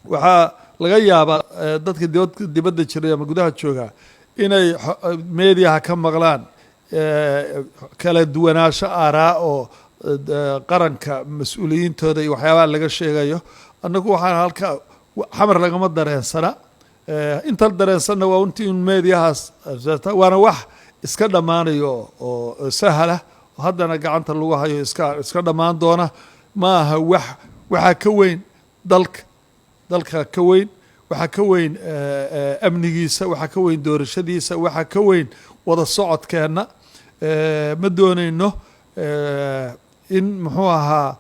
waxaa laga yaabaa dadka dibadda jiray ama gudaha jooga inay meediyaha ka maqlaan kala duwanaansho aaraa oo qaranka mas-uuliyiintooda iyo waxyaabaha laga sheegayo annagu waxaan halka xamar lagama dareensana inta dareensanna waa intii un meediyahaas waana wax iska dhammaanayo oo sahla oo haddana gacanta lagu hayo iska dhammaan doona ma aha waxaa ka weyn dalka ka weyn waxaa ka weyn amnigiisa waxaa ka weyn doorashadiisa waxaa ka weyn wada socodkeenna ma doonayno in muxuu ahaa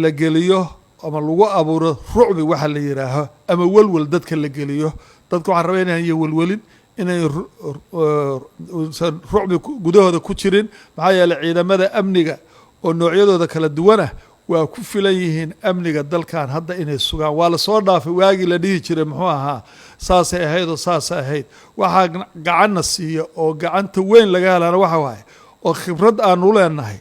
la geliyo ama lagu abuuro rucbi waxa la yidhaaho ama welwel dadka la geliyo dadka waxaan rabaa inaan iyo welwelin inay rucbi gudahooda ku jirin maxaa yeeley ciidamada amniga oo noocyadooda kala duwanah waa ku filan yihiin amniga dalkan hadda inay sugaan waa lasoo dhaafay waagii la dhihi jiray muxuu ahaa saasay ahayd oo saasay ahayd waxaa gacanna siiya oo gacanta weyn laga helaana waxa waaye oo khibrad aanu leenahay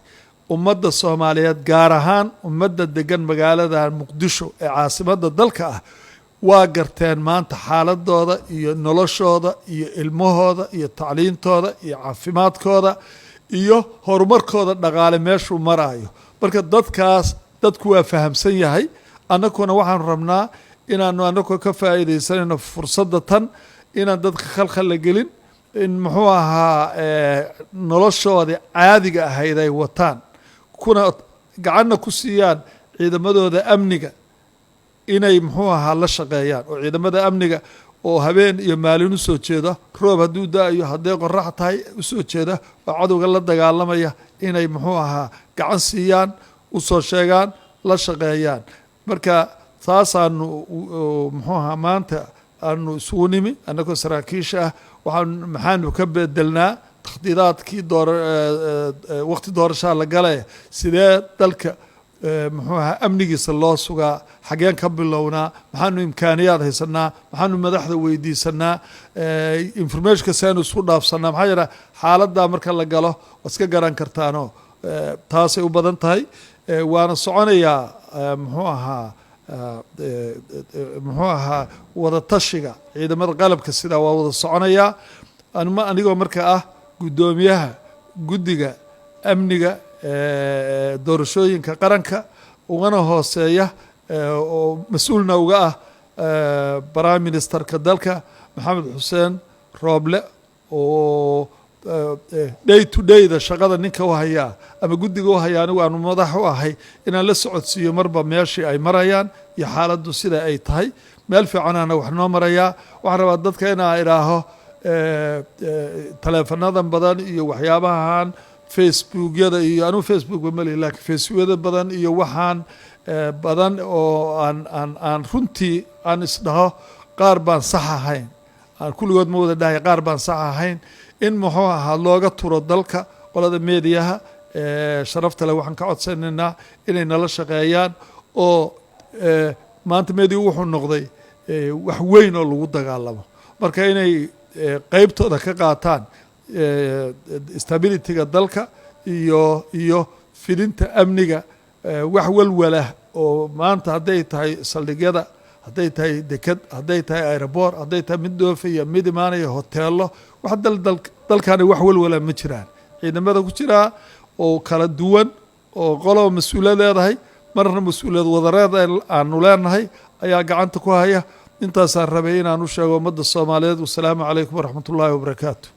ummadda soomaaliyeed gaar ahaan ummadda degan magaalada muqdisho ee caasimadda dalka ah waa garteen maanta xaaladooda iyo noloshooda iyo ilmahooda iyo tacliintooda iyo caafimaadkooda iyo horumarkooda dhaqaale meeshuu maraayo marka dadku waa fahamsan yahay annaguna waxaanu rabnaa inaanu annagu ka faa'iidaysanayno fursadda tan inaan dadka khalkhal la gelin in muxuu ahaa noloshoodii caadiga ahayd ay wataan kuna gacanna ku siiyaan ciidamadooda amniga inay muxuu ahaa la shaqeeyaan oo ciidamada amniga oo habeen iyo maalin usoo jeeda roob hadduu da-ayo hadday qorax tahay usoo jeeda oo cadowga la dagaalamaya inay muxuu ahaa gacan siiyaan usoo sheegaan la shaqeeyaan marka taasaanu muxuu ahaa maanta aanu isugu nimi annagoo saraakiisha ah maxaanu ka bedelnaa takhdiidaadkii waqti doorashaa la gale sidee dalka muxuu ahaa amnigiisa loo sugaa xageen ka bilownaa maxaanu imkaaniyaad haysanaa maxaanu madaxda weydiisanaa informationka seanu isku dhaafsanaa maxaa yeele xaaladdaa marka la galo waad iska garan kartaano taasay u badan tahay waana soconayaa muxuu ahaa wada tashiga ciidamada qalabka sidaa waa wada soconayaa anigoo marka ah guddoomiyaha guddiga amniga doorashooyinka qaranka ugana hooseeya oo mas-uulna uga ah prime ministerka dalka maxamed xuseen rooble oo day to dayda shaqada ninka u hayaa ama guddiga u hayaa anigu aanu madax u ahay inaan la socodsiiyo marba meeshii ay marayaan iyo xaaladdu sida ay tahay meel fiicanaana wax noo marayaa waxaan rabaa dadka inaa idhaaho taleefanadan badan iyo waxyaabahan facebookyada iyo anugu facebook ba mali lakiin facebookyada badan iyo waxaan badan oo aan runtii aan isdhaho qaar baan sax ahayn aan kulligood ma wada dhahay qaar baan sax ahayn in muxuu ahaa looga turo dalka qolada meediyaha sharafta leh waxaan ka codsanaynaa inay nala shaqeeyaan oo maanta meediya wuxuu noqday wax weyn oo lagu dagaalamo marka inay qeybtooda ka qaataan stabilityga dalka iyo fidinta amniga wax walwalah oo maanta hadday tahay saldhigyada hadday tahay deked hadday tahay aeroboort hadday tahay mid dhoofaya mid imaanaya hoteelo wax dalkaani wax walwala ma jiraan ciidamada ku jiraa oo kala duwan oo qoloba mas-uuliyad leedahay marna mas-uuliyad wadareed aanu leenahay ayaa gacanta ku haya intaasaan rabay inaan u sheego ummadda soomaaliyeed wasalaamu calaykum waraxmat ullaahi wabarakaatu